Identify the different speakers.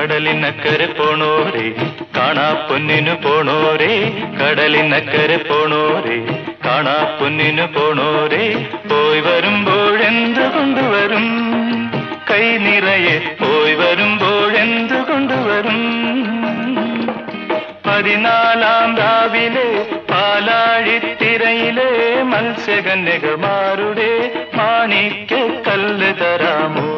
Speaker 1: കടലിനക്കരെ പോണോരേ കാണാ പൊന്നിനു പോണോരേ കടലിനക്കരെ പോണോരേ കാണാ പൊന്നിനു പോണോരേ പോയി വരുമ്പോഴെന്ത് കൊണ്ടുവരും കൈ നിറയെ പോയി വരുമ്പോഴെന്ത് കൊണ്ടുവരും 14-ാം രാവിലെ പാലാഴിത്തിരയിലെ മത്സ്യകന്യകമാരുടെ മാണിക്യക്കല്ല് തരാമോ